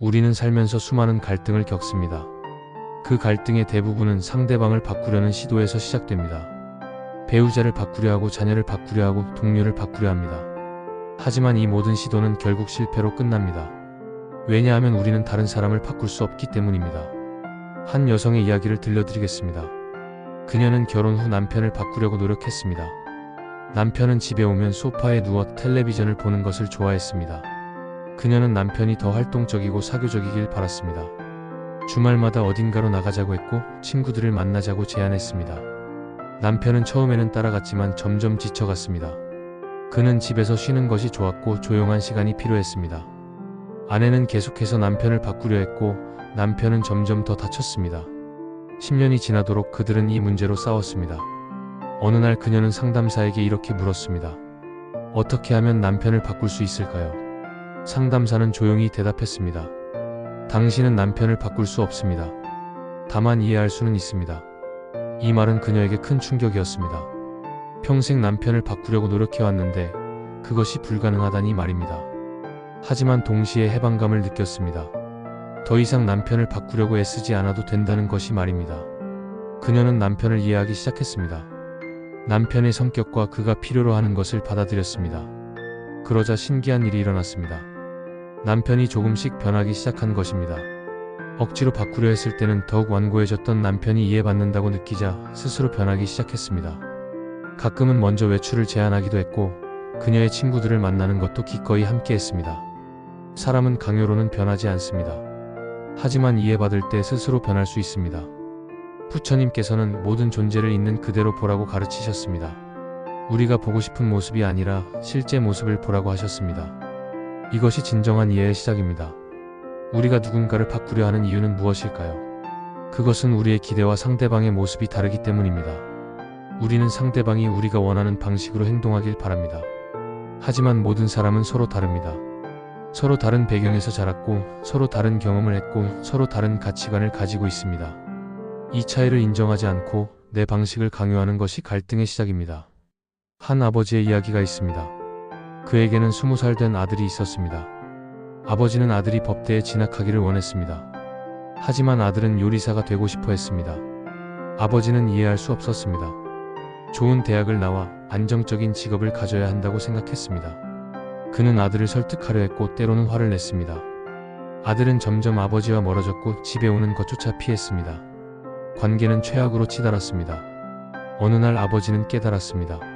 우리는 살면서 수많은 갈등을 겪습니다. 그 갈등의 대부분은 상대방을 바꾸려는 시도에서 시작됩니다. 배우자를 바꾸려 하고 자녀를 바꾸려 하고 동료를 바꾸려 합니다. 하지만 이 모든 시도는 결국 실패로 끝납니다. 왜냐하면 우리는 다른 사람을 바꿀 수 없기 때문입니다. 한 여성의 이야기를 들려드리겠습니다. 그녀는 결혼 후 남편을 바꾸려고 노력했습니다. 남편은 집에 오면 소파에 누워 텔레비전을 보는 것을 좋아했습니다. 그녀는 남편이 더 활동적이고 사교적이길 바랐습니다. 주말마다 어딘가로 나가자고 했고 친구들을 만나자고 제안했습니다. 남편은 처음에는 따라갔지만 점점 지쳐갔습니다. 그는 집에서 쉬는 것이 좋았고 조용한 시간이 필요했습니다. 아내는 계속해서 남편을 바꾸려 했고 남편은 점점 더 다쳤습니다. 10년이 지나도록 그들은 이 문제로 싸웠습니다. 어느 날 그녀는 상담사에게 이렇게 물었습니다. 어떻게 하면 남편을 바꿀 수 있을까요? 상담사는 조용히 대답했습니다. 당신은 남편을 바꿀 수 없습니다. 다만 이해할 수는 있습니다. 이 말은 그녀에게 큰 충격이었습니다. 평생 남편을 바꾸려고 노력해왔는데 그것이 불가능하다니 말입니다. 하지만 동시에 해방감을 느꼈습니다. 더 이상 남편을 바꾸려고 애쓰지 않아도 된다는 것이 말입니다. 그녀는 남편을 이해하기 시작했습니다. 남편의 성격과 그가 필요로 하는 것을 받아들였습니다. 그러자 신기한 일이 일어났습니다. 남편이 조금씩 변하기 시작한 것입니다. 억지로 바꾸려 했을 때는 더욱 완고해졌던 남편이 이해받는다고 느끼자 스스로 변하기 시작했습니다. 가끔은 먼저 외출을 제안하기도 했고 그녀의 친구들을 만나는 것도 기꺼이 함께 했습니다. 사람은 강요로는 변하지 않습니다. 하지만 이해받을 때 스스로 변할 수 있습니다. 부처님께서는 모든 존재를 있는 그대로 보라고 가르치셨습니다. 우리가 보고 싶은 모습이 아니라 실제 모습을 보라고 하셨습니다. 이것이 진정한 이해의 시작입니다. 우리가 누군가를 바꾸려 하는 이유는 무엇일까요? 그것은 우리의 기대와 상대방의 모습이 다르기 때문입니다. 우리는 상대방이 우리가 원하는 방식으로 행동하길 바랍니다. 하지만 모든 사람은 서로 다릅니다. 서로 다른 배경에서 자랐고 서로 다른 경험을 했고 서로 다른 가치관을 가지고 있습니다. 이 차이를 인정하지 않고 내 방식을 강요하는 것이 갈등의 시작입니다. 한 아버지의 이야기가 있습니다. 그에게는 20살 된 아들이 있었습니다. 아버지는 아들이 법대에 진학하기를 원했습니다. 하지만 아들은 요리사가 되고 싶어 했습니다. 아버지는 이해할 수 없었습니다. 좋은 대학을 나와 안정적인 직업을 가져야 한다고 생각했습니다. 그는 아들을 설득하려 했고 때로는 화를 냈습니다. 아들은 점점 아버지와 멀어졌고 집에 오는 것조차 피했습니다. 관계는 최악으로 치달았습니다. 어느 날 아버지는 깨달았습니다.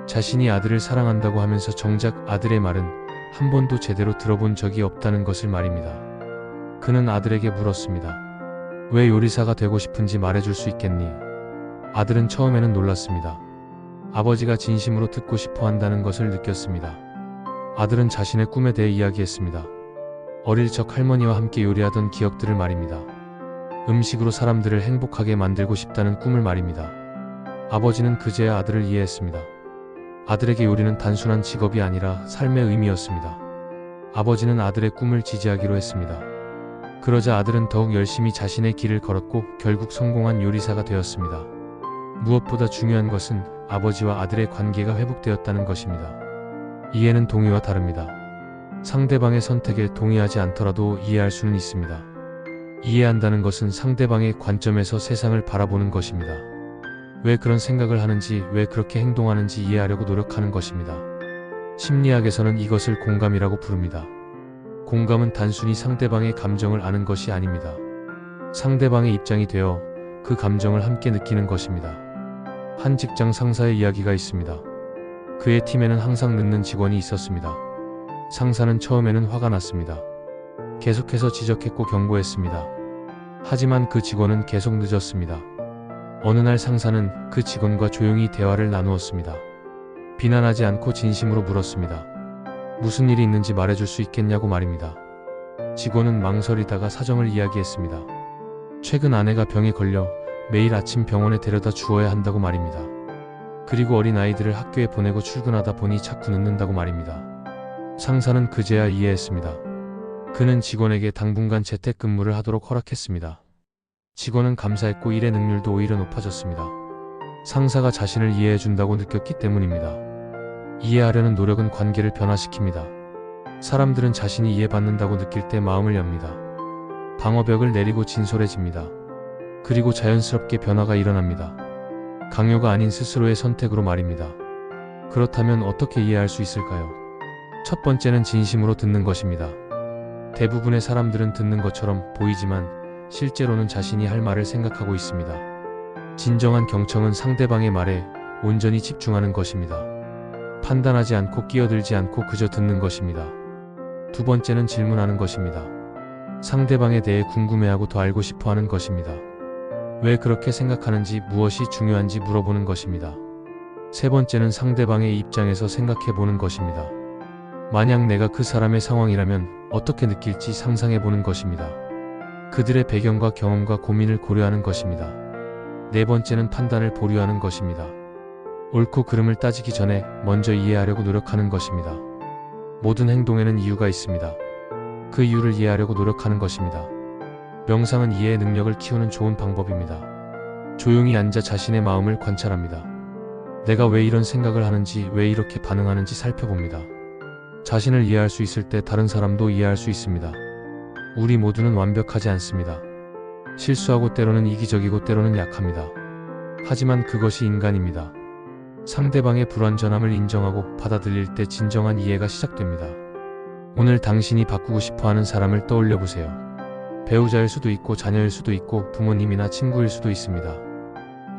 자신이 아들을 사랑한다고 하면서 정작 아들의 말은 한 번도 제대로 들어본 적이 없다는 것을 말입니다. 그는 아들에게 물었습니다. 왜 요리사가 되고 싶은지 말해줄 수 있겠니? 아들은 처음에는 놀랐습니다. 아버지가 진심으로 듣고 싶어 한다는 것을 느꼈습니다. 아들은 자신의 꿈에 대해 이야기했습니다. 어릴 적 할머니와 함께 요리하던 기억들을 말입니다. 음식으로 사람들을 행복하게 만들고 싶다는 꿈을 말입니다. 아버지는 그제야 아들을 이해했습니다. 아들에게 요리는 단순한 직업이 아니라 삶의 의미였습니다. 아버지는 아들의 꿈을 지지하기로 했습니다. 그러자 아들은 더욱 열심히 자신의 길을 걸었고 결국 성공한 요리사가 되었습니다. 무엇보다 중요한 것은 아버지와 아들의 관계가 회복되었다는 것입니다. 이해는 동의와 다릅니다. 상대방의 선택에 동의하지 않더라도 이해할 수는 있습니다. 이해한다는 것은 상대방의 관점에서 세상을 바라보는 것입니다. 왜 그런 생각을 하는지, 왜 그렇게 행동하는지 이해하려고 노력하는 것입니다. 심리학에서는 이것을 공감이라고 부릅니다. 공감은 단순히 상대방의 감정을 아는 것이 아닙니다. 상대방의 입장이 되어 그 감정을 함께 느끼는 것입니다. 한 직장 상사의 이야기가 있습니다. 그의 팀에는 항상 늦는 직원이 있었습니다. 상사는 처음에는 화가 났습니다. 계속해서 지적했고 경고했습니다. 하지만 그 직원은 계속 늦었습니다. 어느 날 상사는 그 직원과 조용히 대화를 나누었습니다. 비난하지 않고 진심으로 물었습니다. 무슨 일이 있는지 말해줄 수 있겠냐고 말입니다. 직원은 망설이다가 사정을 이야기했습니다. 최근 아내가 병에 걸려 매일 아침 병원에 데려다 주어야 한다고 말입니다. 그리고 어린 아이들을 학교에 보내고 출근하다 보니 자꾸 늦는다고 말입니다. 상사는 그제야 이해했습니다. 그는 직원에게 당분간 재택근무를 하도록 허락했습니다. 직원은 감사했고 일의 능률도 오히려 높아졌습니다. 상사가 자신을 이해해준다고 느꼈기 때문입니다. 이해하려는 노력은 관계를 변화시킵니다. 사람들은 자신이 이해받는다고 느낄 때 마음을 엽니다. 방어벽을 내리고 진솔해집니다. 그리고 자연스럽게 변화가 일어납니다. 강요가 아닌 스스로의 선택으로 말입니다. 그렇다면 어떻게 이해할 수 있을까요? 첫 번째는 진심으로 듣는 것입니다. 대부분의 사람들은 듣는 것처럼 보이지만 실제로는 자신이 할 말을 생각하고 있습니다. 진정한 경청은 상대방의 말에 온전히 집중하는 것입니다. 판단하지 않고 끼어들지 않고 그저 듣는 것입니다. 두 번째는 질문하는 것입니다. 상대방에 대해 궁금해하고 더 알고 싶어 하는 것입니다. 왜 그렇게 생각하는지, 무엇이 중요한지 물어보는 것입니다. 세 번째는 상대방의 입장에서 생각해 보는 것입니다. 만약 내가 그 사람의 상황이라면 어떻게 느낄지 상상해 보는 것입니다. 그들의 배경과 경험과 고민을 고려하는 것입니다. 네 번째는 판단을 보류하는 것입니다. 옳고 그름을 따지기 전에 먼저 이해하려고 노력하는 것입니다. 모든 행동에는 이유가 있습니다. 그 이유를 이해하려고 노력하는 것입니다. 명상은 이해의 능력을 키우는 좋은 방법입니다. 조용히 앉아 자신의 마음을 관찰합니다. 내가 왜 이런 생각을 하는지, 왜 이렇게 반응하는지 살펴봅니다. 자신을 이해할 수 있을 때 다른 사람도 이해할 수 있습니다. 우리 모두는 완벽하지 않습니다. 실수하고 때로는 이기적이고 때로는 약합니다. 하지만 그것이 인간입니다. 상대방의 불완전함을 인정하고 받아들일 때 진정한 이해가 시작됩니다. 오늘 당신이 바꾸고 싶어하는 사람을 떠올려 보세요. 배우자일 수도 있고 자녀일 수도 있고 부모님이나 친구일 수도 있습니다.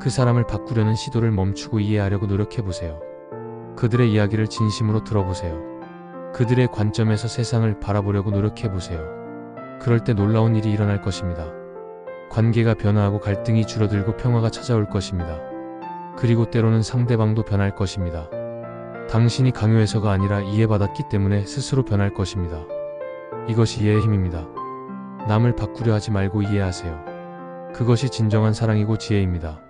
그 사람을 바꾸려는 시도를 멈추고 이해하려고 노력해 보세요. 그들의 이야기를 진심으로 들어보세요. 그들의 관점에서 세상을 바라보려고 노력해 보세요. 그럴 때 놀라운 일이 일어날 것입니다. 관계가 변화하고 갈등이 줄어들고 평화가 찾아올 것입니다. 그리고 때로는 상대방도 변할 것입니다. 당신이 강요해서가 아니라 이해받았기 때문에 스스로 변할 것입니다. 이것이 이해의 힘입니다. 남을 바꾸려 하지 말고 이해하세요. 그것이 진정한 사랑이고 지혜입니다.